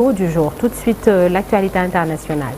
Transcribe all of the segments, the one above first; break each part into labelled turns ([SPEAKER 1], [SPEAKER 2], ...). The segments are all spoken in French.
[SPEAKER 1] Du jour. Tout de suite, l'actualité internationale.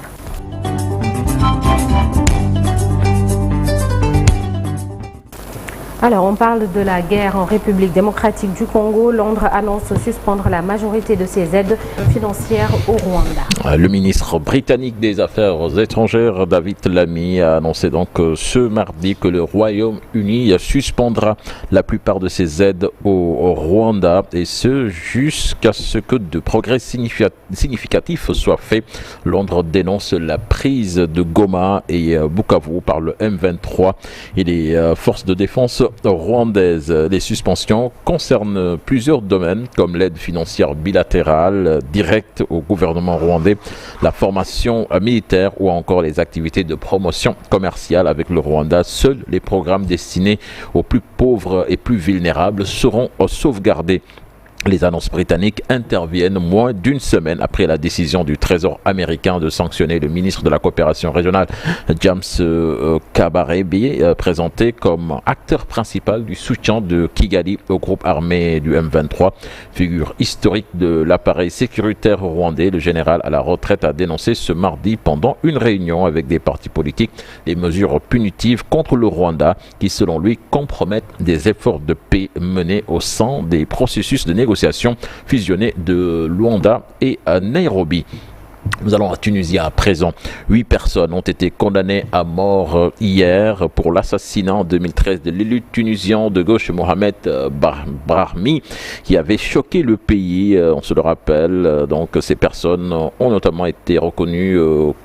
[SPEAKER 1] Alors, on parle de la guerre en République démocratique du Congo. Londres annonce suspendre la majorité de ses aides financières au Rwanda.
[SPEAKER 2] Le ministre britannique des Affaires étrangères, David Lammy, a annoncé donc ce mardi que le Royaume-Uni suspendra la plupart de ses aides au Rwanda, et ce jusqu'à ce que de progrès significatifs soient faits. Londres dénonce la prise de Goma et Bukavu par le M23 et les forces de défense rwandaises. Les suspensions concernent plusieurs domaines comme l'aide financière bilatérale directe au gouvernement rwandais, la formation militaire ou encore les activités de promotion commerciale avec le Rwanda. Seuls les programmes destinés aux plus pauvres et plus vulnérables seront sauvegardés. Les annonces britanniques interviennent moins d'une semaine après la décision du Trésor américain de sanctionner le ministre de la coopération régionale, James Kabarebe, présenté comme acteur principal du soutien de Kigali au groupe armé du M23. Figure historique de l'appareil sécuritaire rwandais, le général à la retraite a dénoncé ce mardi pendant une réunion avec des partis politiques les mesures punitives contre le Rwanda qui, selon lui, compromettent des efforts de paix menés au sein des processus de négociation fusionnée de Luanda et à Nairobi. Nous allons à Tunisie à présent. 8 personnes ont été condamnées à mort hier pour l'assassinat en 2013 de l'élu tunisien de gauche Mohamed Brahmi qui avait choqué le pays. On se le rappelle. Donc ces personnes ont notamment été reconnues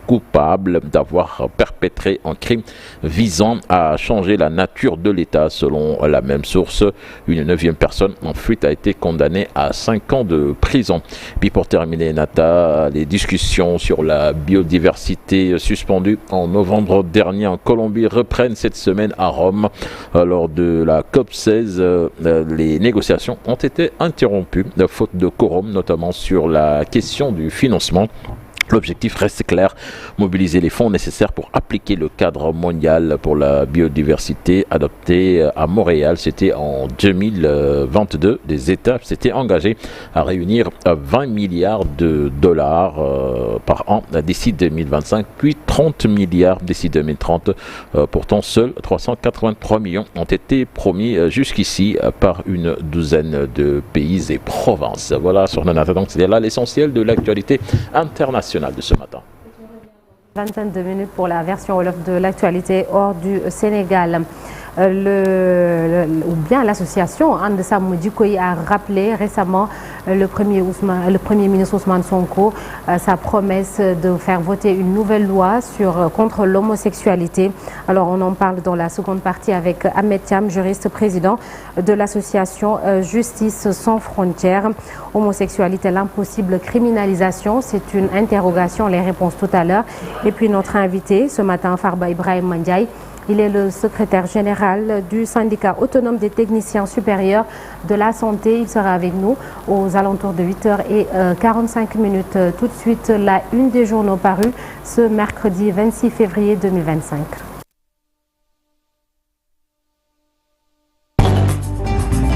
[SPEAKER 2] coupables d'avoir perpétré un crime visant à changer la nature de l'État. Selon la même source, une 9e personne en fuite a été condamnée à 5 ans de prison. Puis pour terminer, Nata, les discussions sur la biodiversité suspendues en novembre dernier en Colombie reprennent cette semaine à Rome. Lors de la COP16, les négociations ont été interrompues, faute de quorum, notamment sur la question du financement. L'objectif reste clair, mobiliser les fonds nécessaires pour appliquer le cadre mondial pour la biodiversité adopté à Montréal. C'était en 2022. Les États s'étaient engagés à réunir 20 milliards de dollars par an d'ici 2025, puis 30 milliards d'ici 2030. Pourtant, seuls 383 millions ont été promis jusqu'ici par une douzaine de pays et provinces. Voilà sur Nanata. Donc c'est là l'essentiel de l'actualité internationale de ce matin.
[SPEAKER 1] Vingtaine de minutes pour la version Wolof de l'actualité hors du Sénégal. L'association And Samm Jikko Yi a rappelé récemment le premier ministre Ousmane Sonko sa promesse de faire voter une nouvelle loi contre l'homosexualité. Alors on en parle dans la seconde partie avec Ahmed Thiam, juriste président de l'association Justice sans frontières. Homosexualité, l'impossible criminalisation, c'est une interrogation, les réponses tout à l'heure. Et puis notre invité ce matin, Farba Ibrahim Ndiaye. Il est le secrétaire général du syndicat autonome des techniciens supérieurs de la santé. Il sera avec nous aux alentours de 8h45. Tout de suite, la une des journaux parus ce mercredi 26 février 2025.